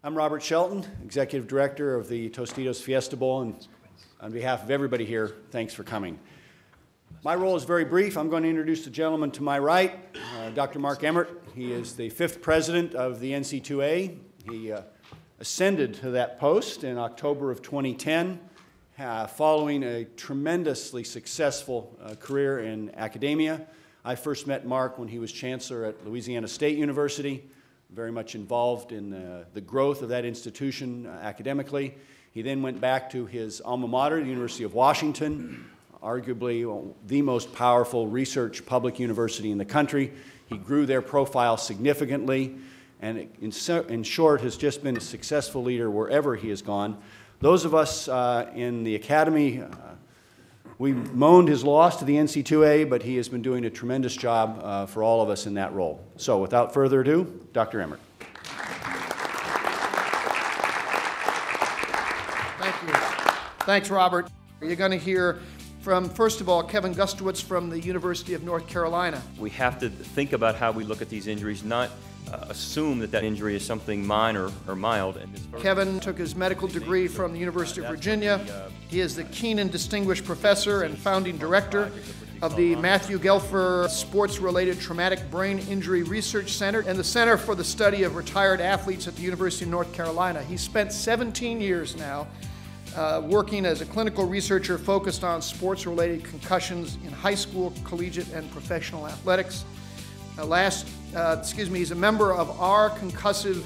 I'm Robert Shelton, Executive Director of the Tostitos Fiesta Bowl, and on behalf of everybody here, thanks for coming. My role is very brief. I'm going to introduce the gentleman to my right, Dr. Mark Emmert. He is the 5th president of the NC2A. He ascended to that post in October of 2010, following a tremendously successful career in academia. I first met Mark when he was chancellor at Louisiana State University, very much involved in the growth of that institution academically. He then went back to his alma mater, the University of Washington, arguably the most powerful research public university in the country. He grew their profile significantly, and in short, has just been a successful leader wherever he has gone. Those of us in the academy, we mourned his loss to the NC2A, but he has been doing a tremendous job for all of us in that role. So without further ado, Dr. Emmert. Thank you. Thanks, Robert. You're going to hear from, first of all, Kevin Gustowitz from the University of North Carolina. We have to think about how we look at these injuries, not assume that that injury is something minor or mild. Kevin took his medical degree from the University of Virginia. He is the Keenan Distinguished Professor and founding director of the Matthew Gelfer Sports-Related Traumatic Brain Injury Research Center and the Center for the Study of Retired Athletes at the University of North Carolina. He spent 17 years now working as a clinical researcher focused on sports-related concussions in high school, collegiate, and professional athletics. He's a member of our Concussion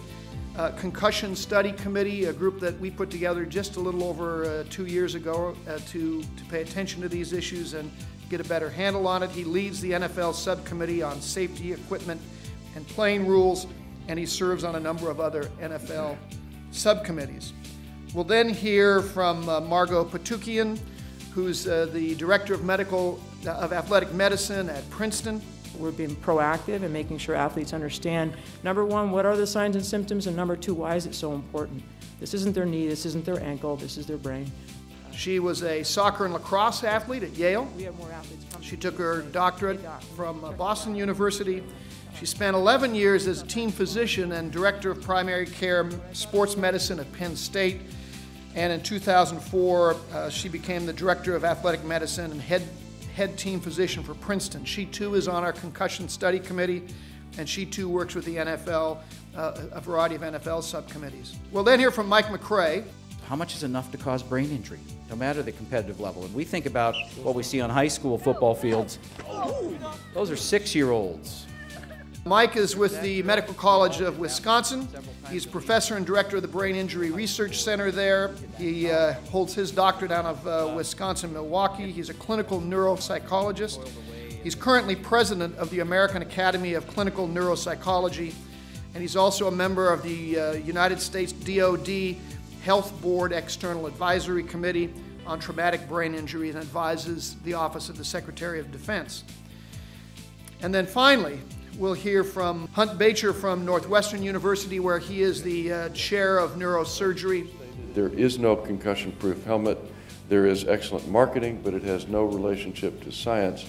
Study Committee, a group that we put together just a little over 2 years ago to pay attention to these issues and get a better handle on it. He leads the NFL subcommittee on safety, equipment, and playing rules, and he serves on a number of other NFL subcommittees. We'll then hear from Margot Patukian, who's the Director of Athletic Medicine at Princeton. We're being proactive and making sure athletes understand, number one, what are the signs and symptoms, and number two, why is it so important? This isn't their knee, this isn't their ankle, this is their brain. She was a soccer and lacrosse athlete at Yale. We have more athletes coming. She took her doctorate from Boston University. She spent 11 years as a team physician and director of primary care sports medicine at Penn State. And in 2004, she became the director of athletic medicine and head team physician for Princeton. She too is on our Concussion Study Committee, and she too works with the NFL, a variety of NFL subcommittees. We'll then hear from Mike McRae. How much is enough to cause brain injury, no matter the competitive level? And we think about what we see on high school football fields. Those are 6-year-olds. Mike is with the Medical College of Wisconsin. He's professor and director of the Brain Injury Research Center there. He holds his doctorate out of Wisconsin-Milwaukee. He's a clinical neuropsychologist. He's currently president of the American Academy of Clinical Neuropsychology, and he's also a member of the United States DoD Health Board External Advisory Committee on Traumatic Brain Injury and advises the Office of the Secretary of Defense. And then finally, we'll hear from Hunt Bacher from Northwestern University, where he is the chair of neurosurgery. There is no concussion-proof helmet. There is excellent marketing, but it has no relationship to science.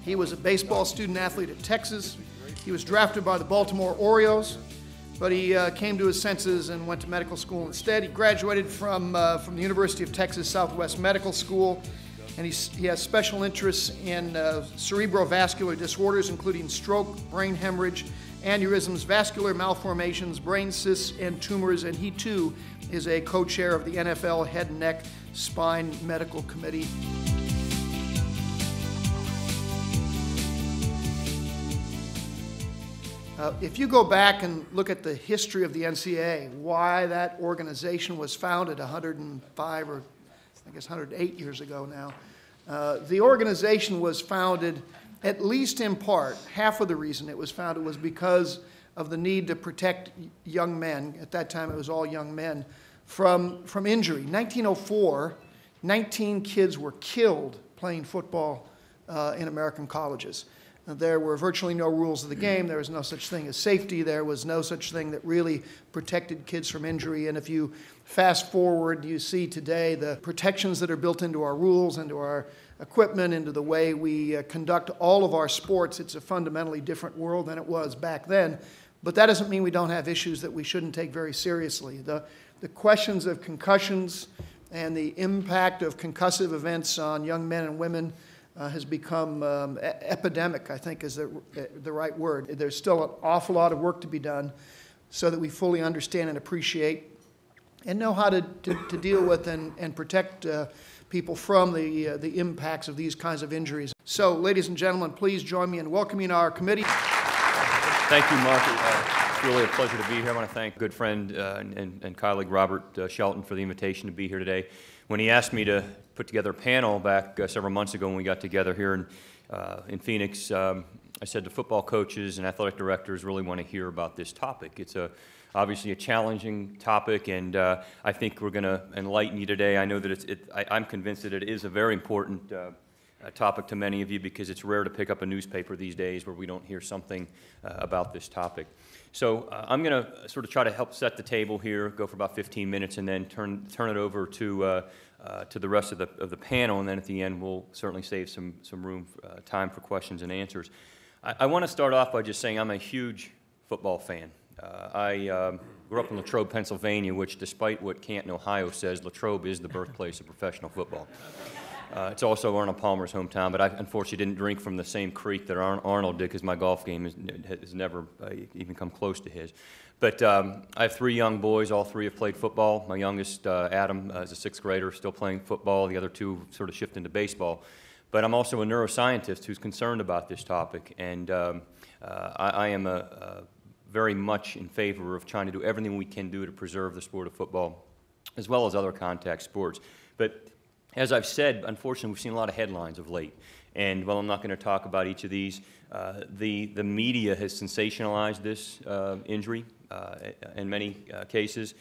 He was a baseball student athlete at Texas. He was drafted by the Baltimore Orioles, but he came to his senses and went to medical school instead. He graduated from the University of Texas Southwest Medical School, and he has special interests in cerebrovascular disorders, including stroke, brain hemorrhage, aneurysms, vascular malformations, brain cysts, and tumors, and he too is a co-chair of the NFL Head and Neck Spine Medical Committee. If you go back and look at the history of the NCAA, why that organization was founded 105 or I guess 108 years ago now, the organization was founded, at least in part, half of the reason it was founded was because of the need to protect young men, at that time it was all young men, from injury. 1904, 19 kids were killed playing football in American colleges. There were virtually no rules of the game. There was no such thing as safety. There was no such thing that really protected kids from injury. And if you fast forward, you see today the protections that are built into our rules, into our equipment, into the way we conduct all of our sports. It's a fundamentally different world than it was back then. But that doesn't mean we don't have issues that we shouldn't take very seriously. The questions of concussions and the impact of concussive events on young men and women has become epidemic, I think is the right word. There's still an awful lot of work to be done so that we fully understand and appreciate and know how to deal with and protect people from the impacts of these kinds of injuries. So, ladies and gentlemen, please join me in welcoming our committee. Thank you, Mark. It's really a pleasure to be here. I want to thank good friend and colleague Robert Shelton for the invitation to be here today. When he asked me to put together a panel back several months ago when we got together here in Phoenix, I said the football coaches and athletic directors really want to hear about this topic. It's obviously a challenging topic, and I think we're going to enlighten you today. I know that I'm convinced that it is a very important topic to many of you because it's rare to pick up a newspaper these days where we don't hear something about this topic. So I'm going to sort of try to help set the table here, go for about 15 minutes, and then turn it over to the rest of the panel, and then at the end we'll certainly save some room, time for questions and answers. I want to start off by just saying I'm a huge football fan. I grew up in Latrobe, Pennsylvania, which, despite what Canton, Ohio says, Latrobe is the birthplace of professional football. It's also Arnold Palmer's hometown, but I unfortunately didn't drink from the same creek that Arnold did because my golf game has never even come close to his. But I have 3 young boys. All 3 have played football. My youngest, Adam, is a 6th grader, still playing football. The other 2 sort of shift into baseball. But I'm also a neuroscientist who's concerned about this topic, and I am very much in favor of trying to do everything we can do to preserve the sport of football, as well as other contact sports. But as I've said, unfortunately, we've seen a lot of headlines of late. And while I'm not going to talk about each of these, the media has sensationalized this injury in many cases,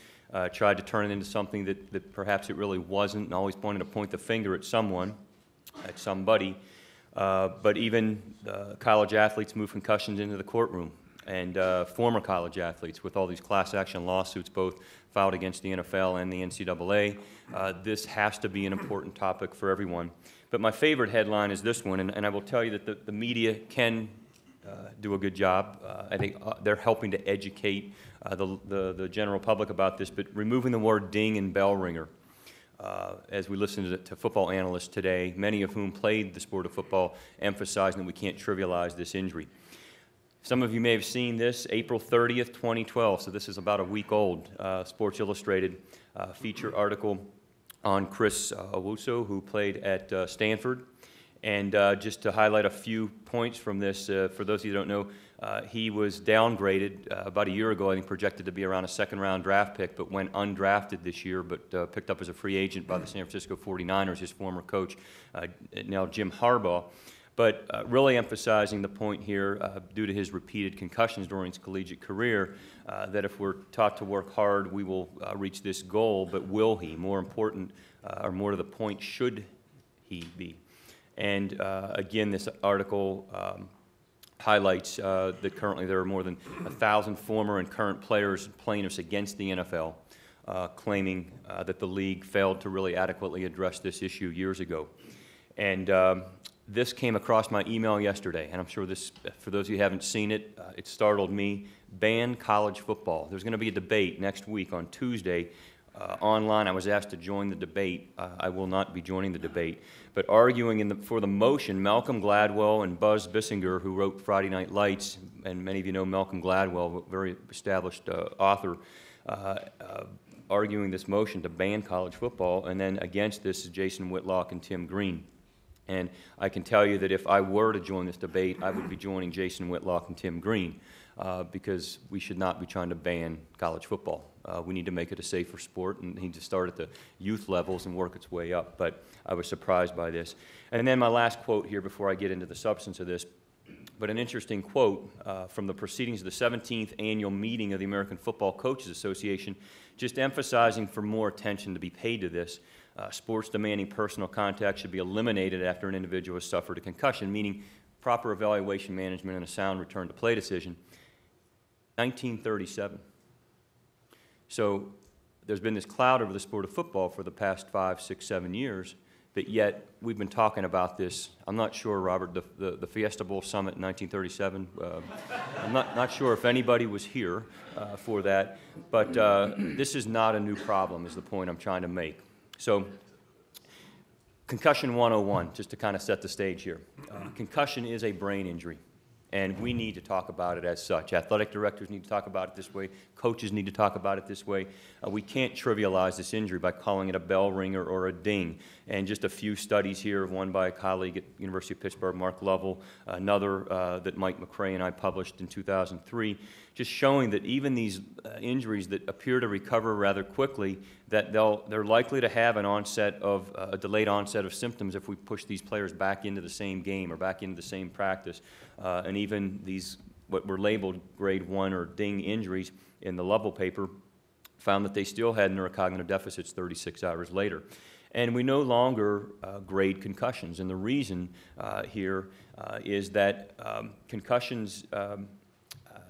tried to turn it into something that perhaps it really wasn't, and always wanted to point the finger at someone, at somebody. But even college athletes move concussions into the courtroom, and former college athletes with all these class action lawsuits, both filed against the NFL and the NCAA. This has to be an important topic for everyone. But my favorite headline is this one, and I will tell you that the media can do a good job. I think they're helping to educate the general public about this, but removing the word ding and bell ringer. As we listen to football analysts today, many of whom played the sport of football, emphasizing that we can't trivialize this injury. Some of you may have seen this, April 30th, 2012, so this is about a week old. Sports Illustrated feature article on Chris Owusu, who played at Stanford. And just to highlight a few points from this, for those of you who don't know, he was downgraded about a year ago, I think projected to be around a 2nd-round draft pick, but went undrafted this year, but picked up as a free agent by the San Francisco 49ers, his former coach, now Jim Harbaugh. But really emphasizing the point here, due to his repeated concussions during his collegiate career, that if we're taught to work hard, we will reach this goal, but will he? More important, or more to the point, should he be? And again, this article highlights that currently there are more than 1,000 former and current players and plaintiffs against the NFL, claiming that the league failed to really adequately address this issue years ago. And this came across my email yesterday, and I'm sure this, for those of you who haven't seen it, it startled me. Ban college football. There's going to be a debate next week on Tuesday online. I was asked to join the debate. I will not be joining the debate. But arguing for the motion, Malcolm Gladwell and Buzz Bissinger, who wrote Friday Night Lights, and many of you know Malcolm Gladwell, a very established author, arguing this motion to ban college football. And then against this is Jason Whitlock and Tim Green. And I can tell you that if I were to join this debate, I would be joining Jason Whitlock and Tim Green, because we should not be trying to ban college football. We need to make it a safer sport, and need to start at the youth levels and work its way up. But I was surprised by this. And then my last quote here before I get into the substance of this, but an interesting quote from the proceedings of the 17th annual meeting of the American Football Coaches Association, just emphasizing for more attention to be paid to this. Sports demanding personal contact should be eliminated after an individual has suffered a concussion, meaning proper evaluation, management, and a sound return to play decision. 1937. So there's been this cloud over the sport of football for the past 5, 6, 7 years, but yet we've been talking about this. I'm not sure, Robert, the Fiesta Bowl Summit in 1937, I'm not sure if anybody was here for that, but this is not a new problem is the point I'm trying to make. So, Concussion 101, just to kind of set the stage here. Concussion is a brain injury, and we need to talk about it as such. Athletic directors need to talk about it this way. Coaches need to talk about it this way. We can't trivialize this injury by calling it a bell ringer or a ding. And just a few studies here, one by a colleague at University of Pittsburgh, Mark Lovell, another that Mike McRae and I published in 2003, just showing that even these injuries that appear to recover rather quickly, that they're likely to have an onset of a delayed onset of symptoms if we push these players back into the same game or back into the same practice. And even these, what were labeled grade 1 or ding injuries in the Lovell paper, found that they still had neurocognitive deficits 36 hours later. And we no longer grade concussions. And the reason here is that concussions,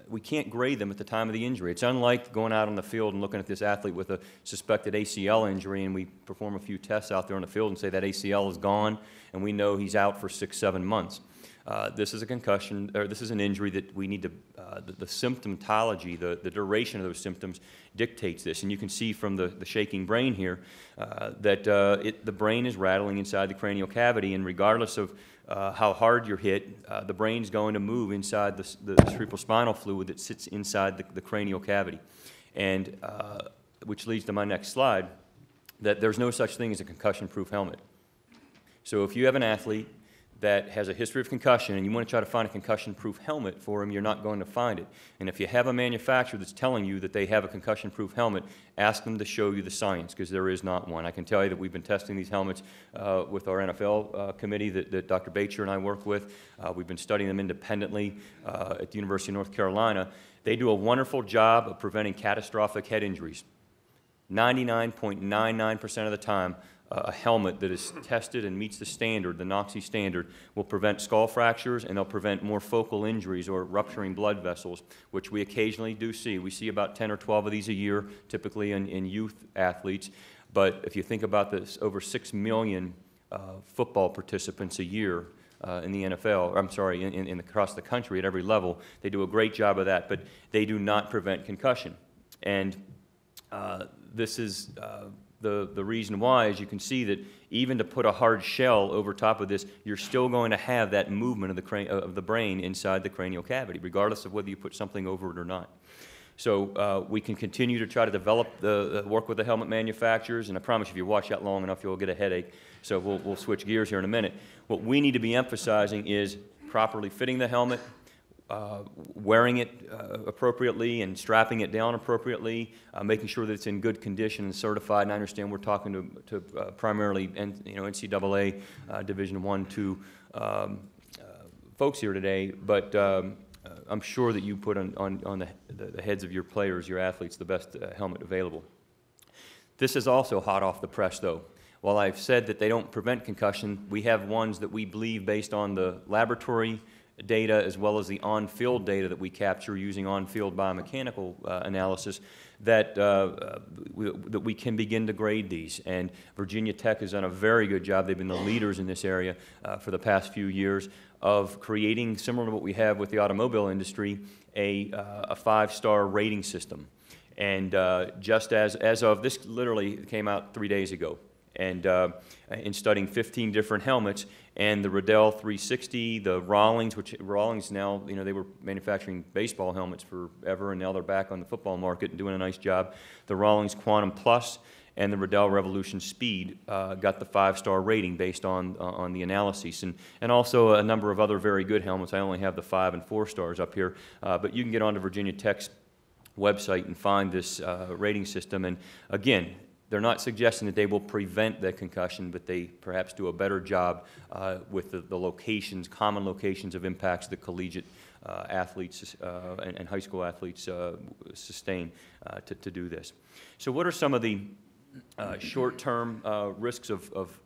we can't grade them at the time of the injury. It's unlike going out on the field and looking at this athlete with a suspected ACL injury, and we perform a few tests out there on the field and say that ACL is gone, and we know he's out for 6-7 months. This is a concussion, or this is an injury that we need to, the symptomatology, the duration of those symptoms dictates this. And you can see from the shaking brain here that the brain is rattling inside the cranial cavity, and regardless of how hard you're hit, the brain's going to move inside the cerebrospinal fluid that sits inside the cranial cavity. And which leads to my next slide, that there's no such thing as a concussion-proof helmet. So if you have an athlete that has a history of concussion and you want to try to find a concussion-proof helmet for him, you're not going to find it. And if you have a manufacturer that's telling you that they have a concussion-proof helmet, ask them to show you the science, because there is not one. I can tell you that we've been testing these helmets with our NFL committee that Dr. Bacher and I work with. We've been studying them independently at the University of North Carolina. They do a wonderful job of preventing catastrophic head injuries. 99.99% of the time, a helmet that is tested and meets the standard, the NOXI standard, will prevent skull fractures, and they'll prevent more focal injuries or rupturing blood vessels, which we occasionally do see. We see about 10 or 12 of these a year, typically in youth athletes. But if you think about this, over 6 million football participants a year in the NFL, I'm sorry, across the country at every level, they do a great job of that, but they do not prevent concussion. And this is the reason why, as you can see, that even to put a hard shell over top of this, you're still going to have that movement of the brain inside the cranial cavity, regardless of whether you put something over it or not. So we can continue to try to develop work with the helmet manufacturers, and I promise if you watch that long enough, you'll get a headache. So we'll switch gears here in a minute. What we need to be emphasizing is properly fitting the helmet, wearing it appropriately and strapping it down appropriately, making sure that it's in good condition and certified. And I understand we're talking to primarily NCAA Division I, II folks here today, but I'm sure that you put on the heads of your players, your athletes, the best helmet available. This is also hot off the press, though. While I've said that they don't prevent concussion, we have ones that we believe, based on the laboratory data as well as the on-field data that we capture using on-field biomechanical analysis, that we can begin to grade these. And Virginia Tech has done a very good job. They've been the leaders in this area for the past few years of creating, similar to what we have with the automobile industry, a 5-star rating system. And just as of, this literally came out 3 days ago, and in studying 15 different helmets, and the Riddell 360, the Rawlings, which Rawlings now, they were manufacturing baseball helmets forever, and now they're back on the football market and doing a nice job. The Rawlings Quantum Plus and the Riddell Revolution Speed got the 5-star rating based on the analyses, and also a number of other very good helmets. I only have the 5 and 4 stars up here, but you can get onto Virginia Tech's website and find this rating system. And again, they're not suggesting that they will prevent the concussion, but they perhaps do a better job with the locations, common locations of impacts that collegiate athletes and high school athletes sustain to do this. So what are some of the short-term risks of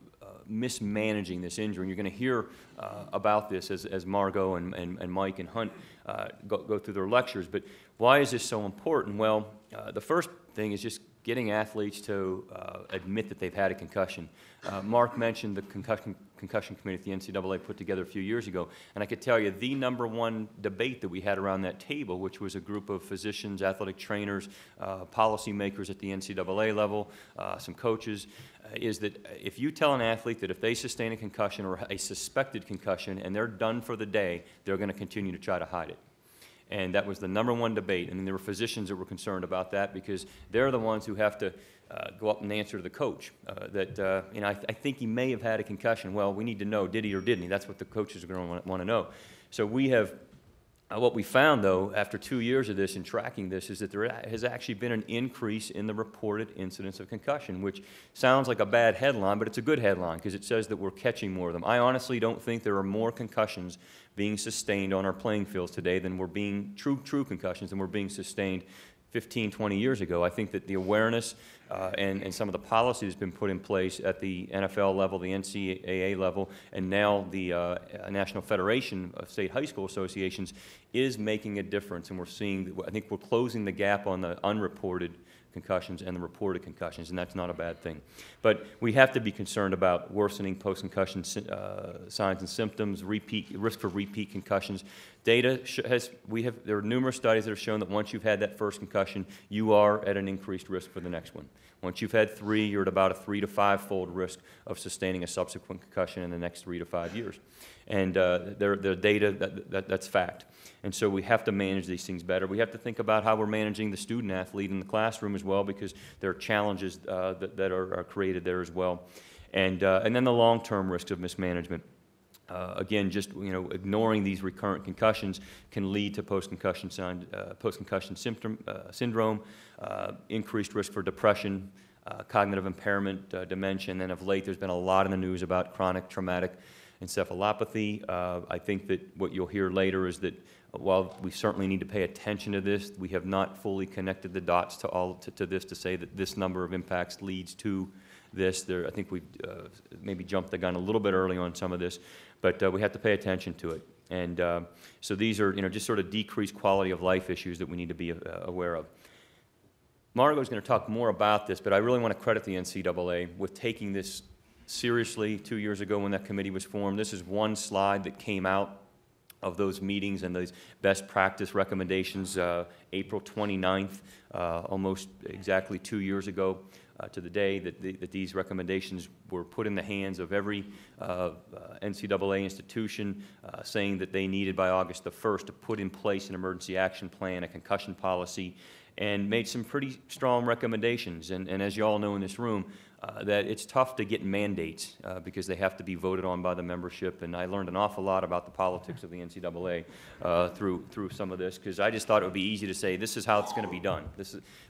mismanaging this injury? And you're going to hear about this as Margot and Mike and Hunt go through their lectures. But why is this so important? Well, the first thing is just getting athletes to admit that they've had a concussion. Mark mentioned the concussion committee at the NCAA put together a few years ago, and I could tell you the #1 debate that we had around that table, which was a group of physicians, athletic trainers, policymakers at the NCAA level, some coaches, is that if you tell an athlete that if they sustain a concussion or a suspected concussion and they're done for the day, they're going to continue to try to hide it. And that was the #1 debate. And there were physicians that were concerned about that because they're the ones who have to go up and answer to the coach that, you know, I think he may have had a concussion. Well, we need to know, did he or didn't he? That's what the coaches are going to want to know. So we have, what we found, though, after 2 years of this and tracking this, is that there has actually been an increase in the reported incidence of concussion, which sounds like a bad headline, but it's a good headline because it says that we're catching more of them. I honestly don't think there are more concussions being sustained on our playing fields today than were being true concussions than were being sustained 15, 20 years ago. I think that the awareness and some of the policy that's been put in place at the NFL level, the NCAA level, and now the National Federation of State High School Associations is making a difference. And we're seeing, I think we're closing the gap on the unreported concussions and the reported concussions, and that's not a bad thing. But we have to be concerned about worsening post-concussion signs and symptoms, risk for repeat concussions. Data there are numerous studies that have shown that once you've had that first concussion, you are at an increased risk for the next one. Once you've had 3, you're at about a 3 to 5-fold risk of sustaining a subsequent concussion in the next 3 to 5 years. And the data, that's fact. And so we have to manage these things better. We have to think about how we're managing the student athlete in the classroom as well, because there are challenges that are created there as well. And then the long-term risks of mismanagement. Again, just ignoring these recurrent concussions can lead to post-concussion syndrome, increased risk for depression, cognitive impairment, dementia, and then of late there's been a lot in the news about chronic traumatic encephalopathy. I think that what you'll hear later is that while we certainly need to pay attention to this, we have not fully connected the dots to this to say that this number of impacts leads to this. I think we've maybe jumped the gun a little bit early on some of this, but we have to pay attention to it. And so these are just sort of decreased quality of life issues that we need to be aware of. Margo is going to talk more about this, but I really want to credit the NCAA with taking this seriously 2 years ago when that committee was formed. This is one slide that came out of those meetings and those best practice recommendations April 29th, almost exactly 2 years ago to the day that these recommendations were put in the hands of every NCAA institution, saying that they needed by August the 1st to put in place an emergency action plan, a concussion policy, and made some pretty strong recommendations. And as you all know in this room, that it's tough to get mandates because they have to be voted on by the membership. And I learned an awful lot about the politics of the NCAA through some of this, because I just thought it would be easy to say this is how it's going to be done.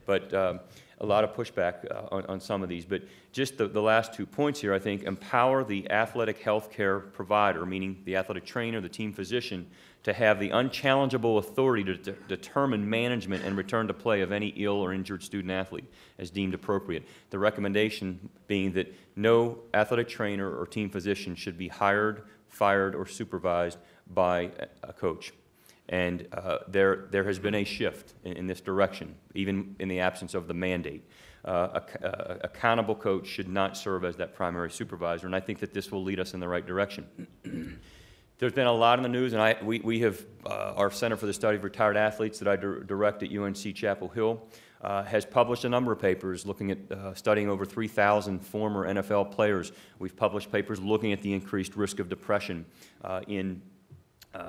But a lot of pushback on some of these. But just the last 2 points here, I think, empower the athletic health care provider, meaning the athletic trainer, the team physician, to have the unchallengeable authority to determine management and return to play of any ill or injured student athlete as deemed appropriate. The recommendation being that no athletic trainer or team physician should be hired, fired, or supervised by a coach. And there has been a shift in this direction, even in the absence of the mandate. Accountable coach should not serve as that primary supervisor, and I think that this will lead us in the right direction. There's been a lot in the news, and we have our Center for the Study of Retired Athletes that I direct at UNC Chapel Hill has published a number of papers looking at studying over 3,000 former NFL players. We've published papers looking at the increased risk of depression in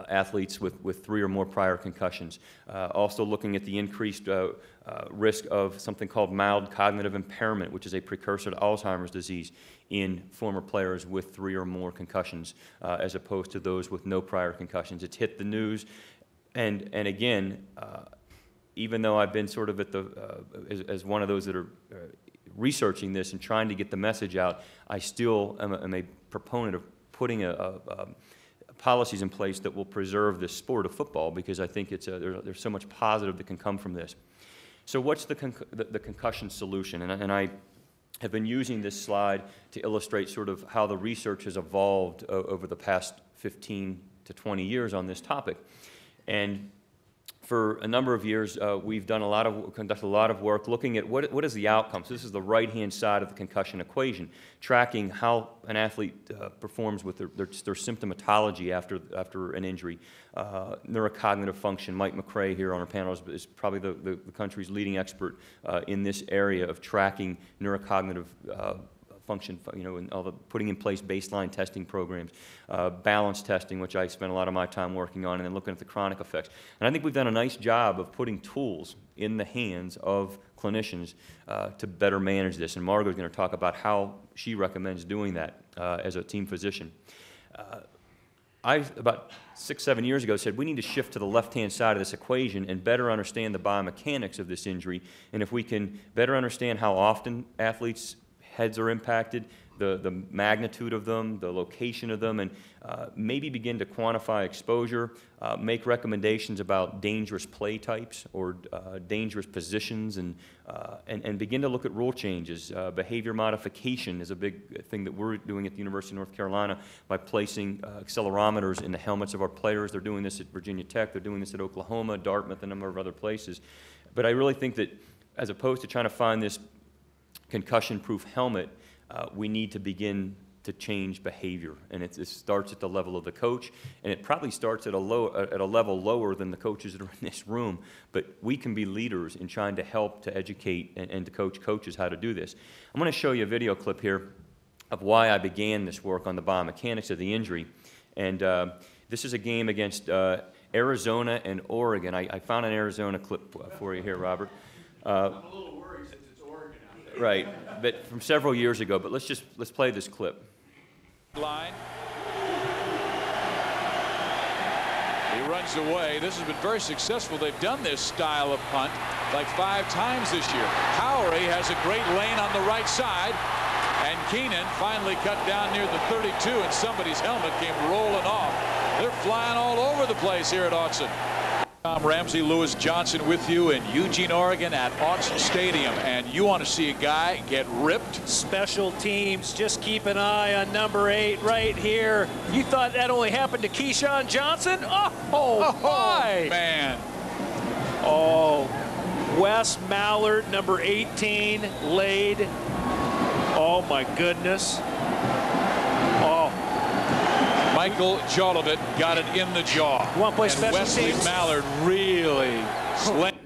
athletes with 3 or more prior concussions. Also looking at the increased risk of something called mild cognitive impairment, which is a precursor to Alzheimer's disease in former players with 3 or more concussions, as opposed to those with no prior concussions. It's hit the news, and again, even though I've been sort of at as one of those that are researching this and trying to get the message out, I still am a proponent of putting policies in place that will preserve this sport of football, because I think there's so much positive that can come from this. So what's the concussion solution? And I have been using this slide to illustrate sort of how the research has evolved over the past 15 to 20 years on this topic. And For a number of years, we've done conducted a lot of work looking at what is the outcome. So this is the right-hand side of the concussion equation, tracking how an athlete performs with their symptomatology after an injury. Neurocognitive function. Mike McCrae here on our panel is probably the country's leading expert in this area of tracking neurocognitive function, and all the putting in place baseline testing programs, balance testing, which I spent a lot of my time working on, and then looking at the chronic effects. And I think we've done a nice job of putting tools in the hands of clinicians to better manage this. And Margot's going to talk about how she recommends doing that as a team physician. I, about 6-7 years ago, said we need to shift to the left-hand side of this equation and better understand the biomechanics of this injury. And if we can better understand how often athletes' heads are impacted, the magnitude of them, the location of them, and maybe begin to quantify exposure, make recommendations about dangerous play types or dangerous positions, and begin to look at rule changes. Behavior modification is a big thing that we're doing at the University of North Carolina by placing accelerometers in the helmets of our players. They're doing this at Virginia Tech. They're doing this at Oklahoma, Dartmouth, and a number of other places. But I really think that as opposed to trying to find this concussion-proof helmet, we need to begin to change behavior, and it starts at the level of the coach, and it probably starts at a level lower than the coaches that are in this room. But we can be leaders in trying to help to educate and to coach coaches how to do this. I'm going to show you a video clip here of why I began this work on the biomechanics of the injury, and this is a game against Arizona and Oregon. I found an Arizona clip for you here, Robert. Right, but from several years ago. But let's play this clip. Line. He runs away. This has been very successful. They've done this style of punt like 5 times this year. Howery has a great lane on the right side, and Keenan finally cut down near the 32, and somebody's helmet came rolling off. They're flying all over the place here at Autzen. Tom Ramsey, Lewis Johnson with you in Eugene, Oregon at Autzen Stadium, and you want to see a guy get ripped? Special teams, just keep an eye on number 8 right here. You thought that only happened to Keyshawn Johnson? Oh my! Man. Oh, Wes Mallard, number 18, laid. Oh my goodness. Oh. Michael Jolivet got it in the jaw. You want to play special Wesley teams? Mallard really slammed.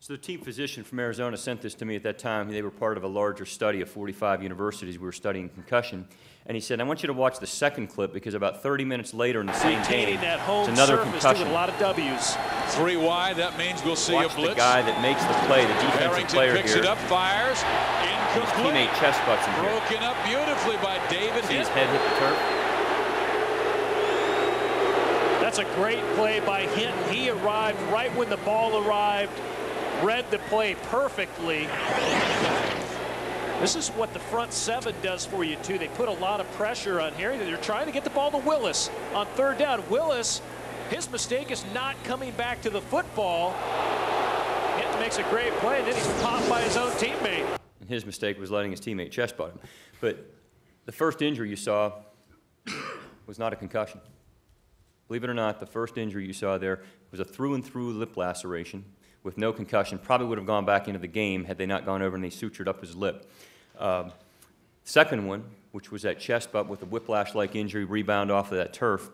So the team physician from Arizona sent this to me at that time. They were part of a larger study of 45 universities. We were studying concussion. And he said, I want you to watch the second clip because about 30 minutes later in the same game, that home it's another surface concussion. doing a lot of W's. 3 wide, that means we'll see Watch a blitz. the guy that makes the play, the defensive Harrington player picks here. it up, fires, His incomplete. teammate chest butts him here. Broken up beautifully by David. See his head hit the turf? That's a great play by Hinton. He arrived right when the ball arrived, read the play perfectly. This is what the front 7 does for you, too. They put a lot of pressure on Harrington. They're trying to get the ball to Willis on 3rd down. Willis, his mistake is not coming back to the football. Hinton makes a great play, and then he's popped by his own teammate. And his mistake was letting his teammate chest butt him. But the first injury you saw was not a concussion. Believe it or not, the first injury you saw there was a through-and-through lip laceration with no concussion. Probably would have gone back into the game had they not gone over and they sutured up his lip. Second one, which was that chest butt with a whiplash-like injury, rebound off of that turf,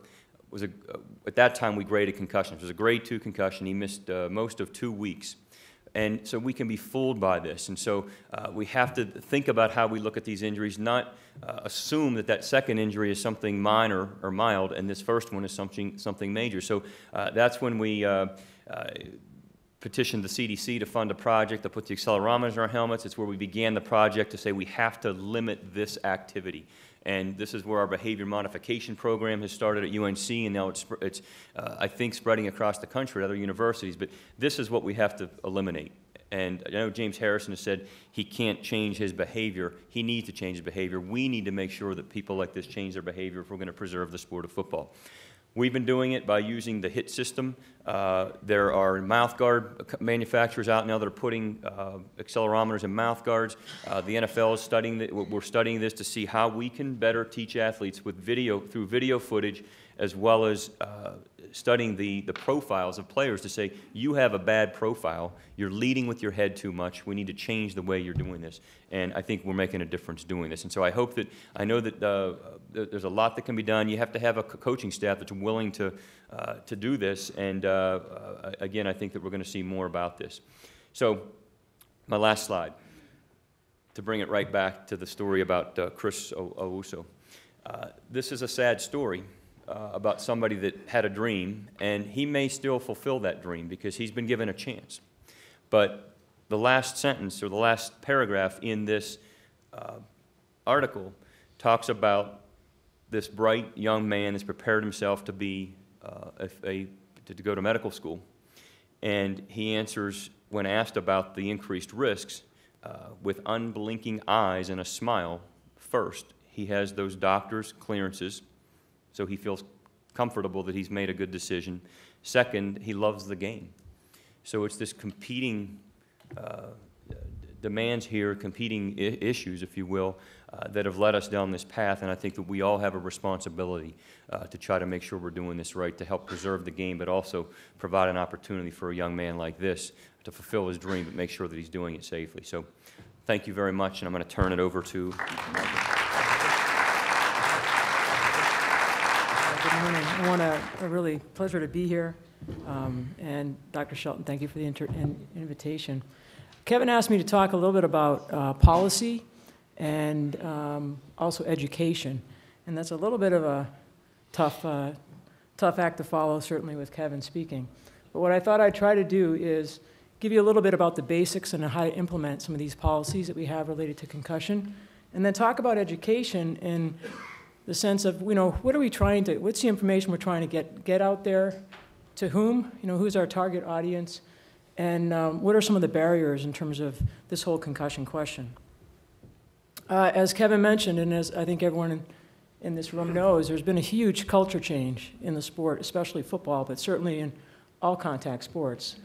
was at that time we graded concussions. It was a grade 2 concussion. He missed most of 2 weeks. And so we can be fooled by this. And so we have to think about how we look at these injuries, not assume that that second injury is something minor or mild, and this first one is something major. So that's when we petitioned the CDC to fund a project to put the accelerometers in our helmets. It's where we began the project to say we have to limit this activity. And this is where our behavior modification program has started at UNC, and now it's I think, spreading across the country at other universities. But this is what we have to eliminate. And I know James Harrison has said he can't change his behavior. He needs to change his behavior. We need to make sure that people like this change their behavior if we're going to preserve the sport of football. We've been doing it by using the HIT system. There are mouthguard manufacturers out now that are putting accelerometers in mouthguards. The NFL is studying we're studying this to see how we can better teach athletes with video, through video footage, as well as studying the profiles of players to say, you have a bad profile, you're leading with your head too much, we need to change the way you're doing this. And I think we're making a difference doing this. And so I know that there's a lot that can be done. You have to have a coaching staff that's willing to do this. And again, I think that we're going to see more about this. So my last slide, to bring it right back to the story about Chris Owusu. This is a sad story about somebody that had a dream, and he may still fulfill that dream because he's been given a chance. But the last sentence or the last paragraph in this article talks about this bright young man that's prepared himself to be to go to medical school, and he answers when asked about the increased risks with unblinking eyes and a smile. First, he has those doctor's clearances, so he feels comfortable that he's made a good decision. Second, he loves the game. So it's this competing demands here, competing issues, if you will, that have led us down this path, and I think that we all have a responsibility to try to make sure we're doing this right, to help preserve the game, but also provide an opportunity for a young man like this to fulfill his dream, but make sure that he's doing it safely. So thank you very much, and I'm going to turn it over to Margaret. Good morning. I want a really pleasure to be here. And Dr. Shelton, thank you for the invitation. Kevin asked me to talk a little bit about policy and also education. And that's a little bit of a tough act to follow, certainly with Kevin speaking. But what I thought I'd try to do is give you a little bit about the basics and how to implement some of these policies that we have related to concussion, and then talk about education in the sense of, what are we trying to, what's the information we're trying to get out there, to whom, who's our target audience, and what are some of the barriers in terms of this whole concussion question. As Kevin mentioned, and as I think everyone in this room knows, there's been a huge culture change in the sport, especially football, but certainly in all contact sports.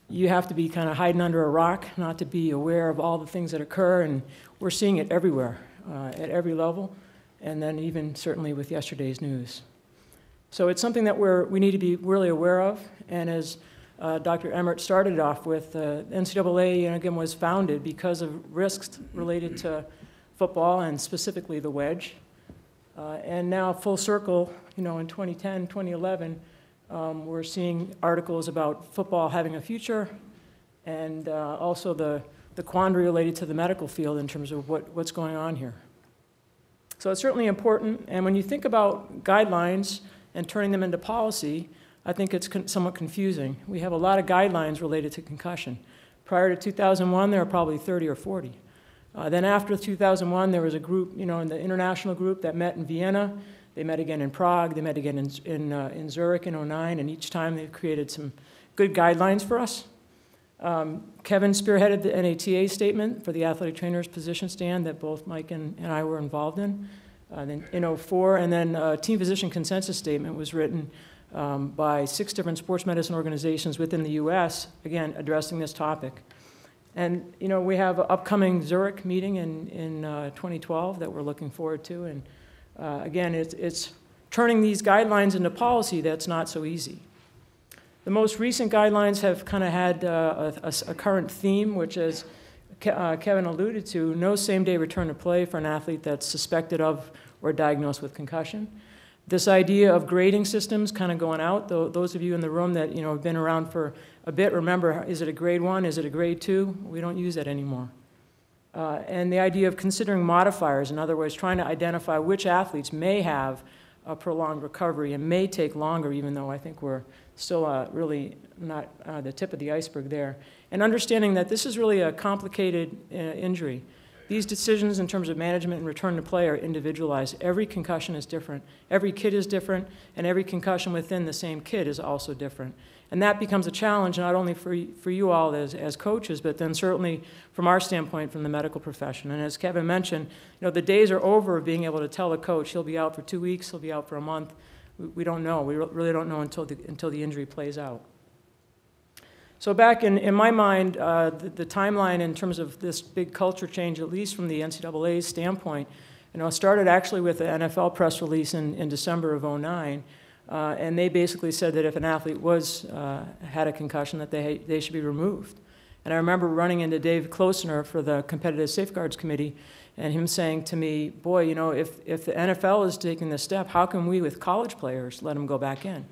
You have to be kind of hiding under a rock not to be aware of all the things that occur, and we're seeing it everywhere, at every level, and then even certainly with yesterday's news. So it's something that we need to be really aware of, and as Dr. Emmert started off with, NCAA, again, was founded because of risks related to football and specifically the wedge. And now full circle, in 2010, 2011, we're seeing articles about football having a future, and also the quandary related to the medical field in terms of what's going on here. So it's certainly important, and when you think about guidelines and turning them into policy, I think it's somewhat confusing. We have a lot of guidelines related to concussion. Prior to 2001, there were probably 30 or 40. Then after 2001, there was a group, in the international group that met in Vienna. They met again in Prague. They met again in Zurich in 2009, and each time they've created some good guidelines for us. Kevin spearheaded the NATA statement for the athletic trainer's position stand that both Mike and I were involved in. Then in 2004, and then a team physician consensus statement was written by 6 different sports medicine organizations within the U.S., again, addressing this topic. And, we have an upcoming Zurich meeting in 2012 that we're looking forward to. And, again, it's turning these guidelines into policy that's not so easy. The most recent guidelines have kind of had a current theme, which is, Kevin alluded to, no same-day return to play for an athlete that's suspected of or diagnosed with concussion. This idea of grading systems kind of going out. Those of you in the room that have been around for a bit, remember, is it a grade 1? Is it a grade 2? We don't use that anymore. And the idea of considering modifiers, in other words, trying to identify which athletes may have a prolonged recovery and may take longer, even though I think we're still really not the tip of the iceberg there. And understanding that this is really a complicated injury. These decisions in terms of management and return to play are individualized. Every concussion is different. Every kid is different, and every concussion within the same kid is also different. And that becomes a challenge not only for you all as coaches, but then certainly from our standpoint from the medical profession. And as Kevin mentioned, the days are over of being able to tell a coach he'll be out for 2 weeks, he'll be out for a month. We don't know. We really don't know until the injury plays out. So back in my mind, the timeline in terms of this big culture change, at least from the NCAA's standpoint, started actually with the NFL press release in December of 2009, And they basically said that if an athlete had a concussion, that they should be removed. And I remember running into Dave Klosener for the Competitive Safeguards Committee, and him saying to me, boy, you know, if the NFL is taking this step, how can we, with college players, let them go back in?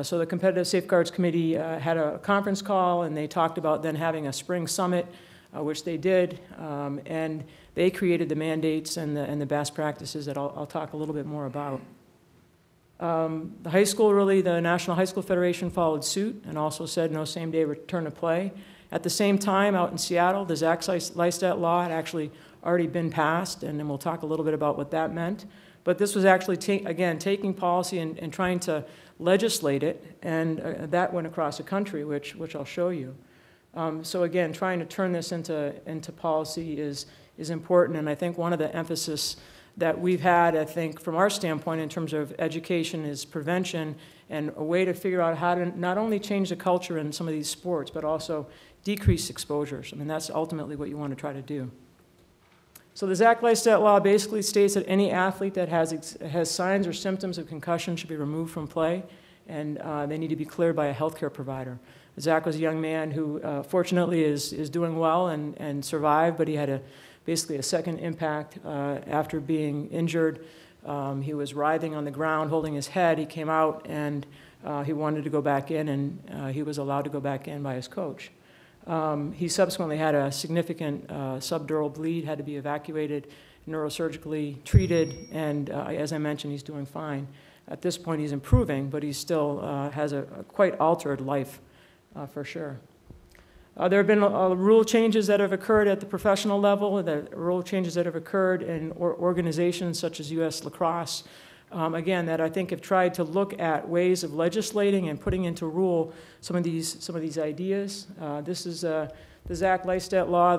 So the Competitive Safeguards Committee had a conference call, and they talked about then having a spring summit, which they did, and they created the mandates and the best practices that I'll talk a little bit more about. The high school, really, the National High School Federation followed suit and also said no same-day return to play. At the same time, out in Seattle, the Zach Lystat law had actually already been passed, and then we'll talk a little bit about what that meant. But this was actually, again, taking policy and trying to legislate it, and that went across the country, which I'll show you. So again, trying to turn this into policy is important, and I think one of the emphasis that we've had, I think, from our standpoint in terms of education is prevention and a way to figure out how to not only change the culture in some of these sports, but also decrease exposures. I mean, that's ultimately what you want to try to do. So the Zach Lystat law basically states that any athlete that has signs or symptoms of concussion should be removed from play, and they need to be cleared by a healthcare provider. Zach was a young man who fortunately is doing well and survived, but he had basically a second impact after being injured. He was writhing on the ground, holding his head. He came out and he wanted to go back in, and he was allowed to go back in by his coach. He subsequently had a significant subdural bleed, had to be evacuated, neurosurgically treated, and as I mentioned, he's doing fine. At this point, he's improving, but he still has a quite altered life for sure. There have been rule changes that have occurred at the professional level, the rule changes that have occurred in organizations such as U.S. Lacrosse, again, that I think have tried to look at ways of legislating and putting into rule some of these ideas. This is the Zach Lystat law,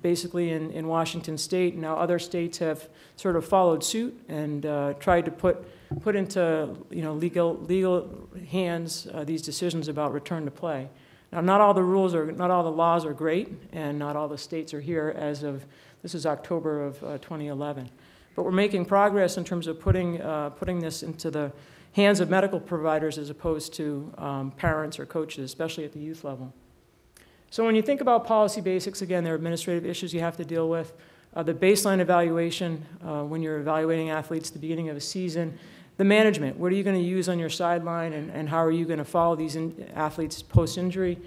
basically in Washington State. Now other states have sort of followed suit and tried to put into legal hands these decisions about return to play. Now, not all the laws are great, and not all the states are here as of, this is October of 2011. But we're making progress in terms of putting this into the hands of medical providers as opposed to parents or coaches, especially at the youth level. So when you think about policy basics, again, there are administrative issues you have to deal with. The baseline evaluation, when you're evaluating athletes at the beginning of a season. The management, what are you going to use on your sideline, and how are you going to follow these athletes post-injury?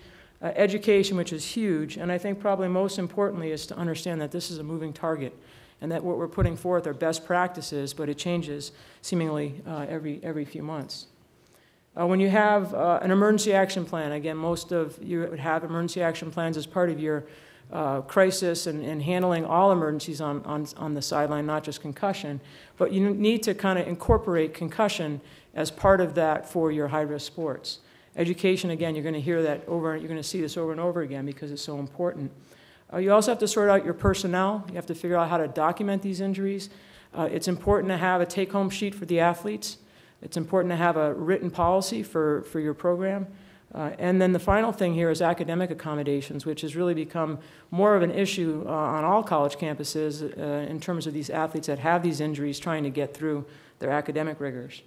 Education, which is huge, and I think probably most importantly is to understand that this is a moving target and that what we're putting forth are best practices, but it changes seemingly every few months. When you have an emergency action plan, again, most of you would have emergency action plans as part of your crisis and handling all emergencies on the sideline, not just concussion, but you need to kind of incorporate concussion as part of that for your high-risk sports. Education, again, you're going to hear that you're going to see this over and over again because it's so important. You also have to sort out your personnel. You have to figure out how to document these injuries. It's important to have a take-home sheet for the athletes. It's important to have a written policy for your program. And then the final thing here is academic accommodations, which has really become more of an issue on all college campuses in terms of these athletes that have these injuries trying to get through their academic rigors.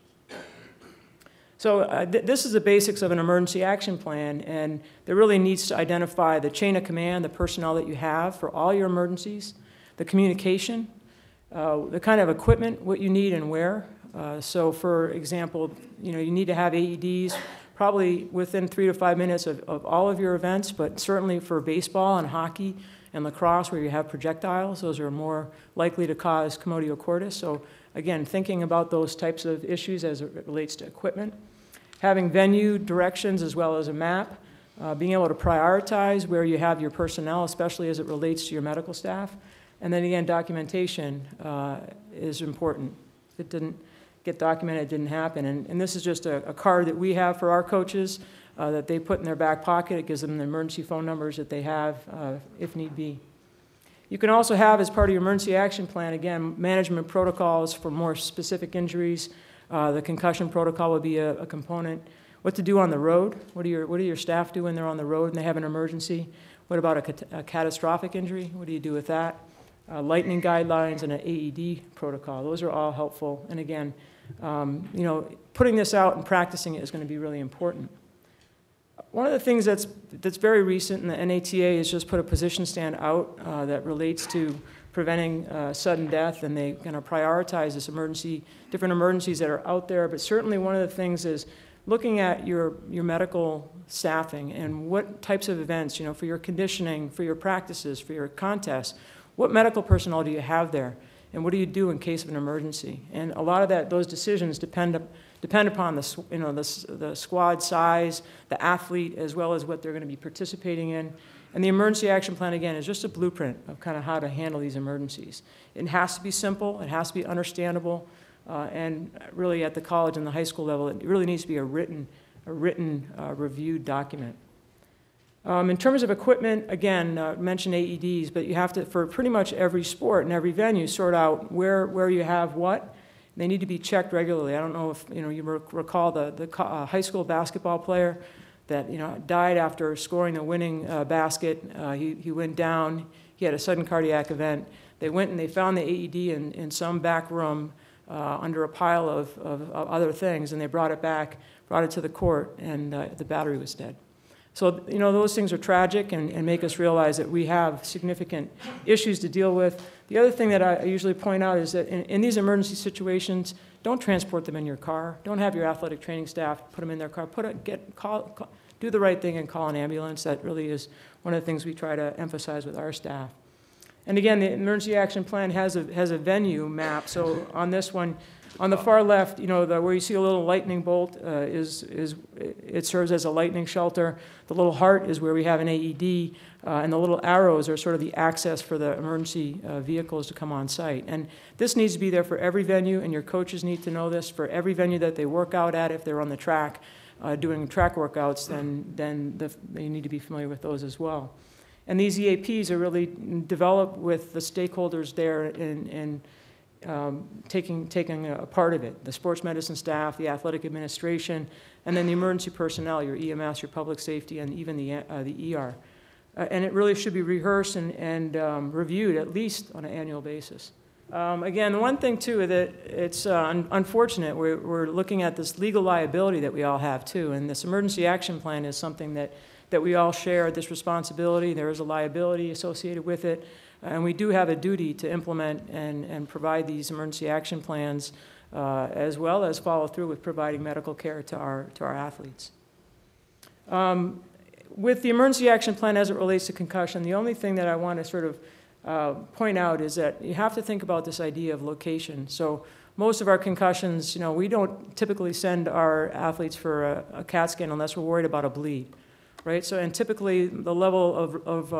So this is the basics of an emergency action plan, and there really needs to identify the chain of command, the personnel that you have for all your emergencies, the communication, the kind of equipment, what you need and where. So for example, you need to have AEDs probably within 3 to 5 minutes of all of your events, but certainly for baseball and hockey and lacrosse where you have projectiles, those are more likely to cause commotio cordis. So again, thinking about those types of issues as it relates to equipment. Having venue directions as well as a map, being able to prioritize where you have your personnel, especially as it relates to your medical staff. And then again, documentation is important. If it didn't get documented, it didn't happen. And this is just a card that we have for our coaches that they put in their back pocket. It gives them the emergency phone numbers that they have if need be. You can also have, as part of your emergency action plan, again, management protocols for more specific injuries. The concussion protocol would be a component. What to do on the road? What do your staff do when they're on the road and they have an emergency? What about a catastrophic injury? What do you do with that? Lightning guidelines and an AED protocol. Those are all helpful. And again, you know, putting this out and practicing it is going to be really important. One of the things that's very recent, and the NATA has just put a position stand out that relates to preventing sudden death, and they're going to prioritize this different emergencies that are out there. But certainly one of the things is looking at your medical staffing and what types of events, you know, for your conditioning, for your practices, for your contests, what medical personnel do you have there, and what do you do in case of an emergency? And a lot of those decisions depend upon the squad size, the athlete, as well as what they're going to be participating in. And the emergency action plan, again, is just a blueprint of kind of how to handle these emergencies. It has to be simple, it has to be understandable, and really at the college and the high school level, it really needs to be a written reviewed document. In terms of equipment, again, mention AEDs, but you have to, for pretty much every sport and every venue, sort out where you have what. They need to be checked regularly. I don't know if you recall the high school basketball player that died after scoring the winning basket. He went down. He had a sudden cardiac event. They went and they found the AED in some back room under a pile of other things, and they brought it to the court, and the battery was dead. So, those things are tragic and make us realize that we have significant issues to deal with. The other thing that I usually point out is that in these emergency situations, don't transport them in your car. Don't have your athletic training staff put them in their car. Do the right thing and call an ambulance. That really is one of the things we try to emphasize with our staff. And again, the emergency action plan has a venue map. So on this one, on the far left, where you see a little lightning bolt it serves as a lightning shelter. The little heart is where we have an AED, and the little arrows are sort of the access for the emergency vehicles to come on site. And this needs to be there for every venue, and your coaches need to know this for every venue that they work out at. If they're on the track doing track workouts, then they need to be familiar with those as well. And these EAPs are really developed with the stakeholders there and taking a part of it, the sports medicine staff, the athletic administration, and then the emergency personnel, your EMS, your public safety, and even the ER. And it really should be rehearsed and reviewed at least on an annual basis. Again, the one thing, too, that it's unfortunate, we're looking at this legal liability that we all have, too, and this emergency action plan is something that we all share this responsibility. There is a liability associated with it. And we do have a duty to implement and provide these emergency action plans, as well as follow through with providing medical care to our athletes. With the emergency action plan as it relates to concussion, the only thing that I want to sort of point out is that you have to think about this idea of location. So most of our concussions, we don't typically send our athletes for a CAT scan unless we're worried about a bleed, right? So, and typically the level of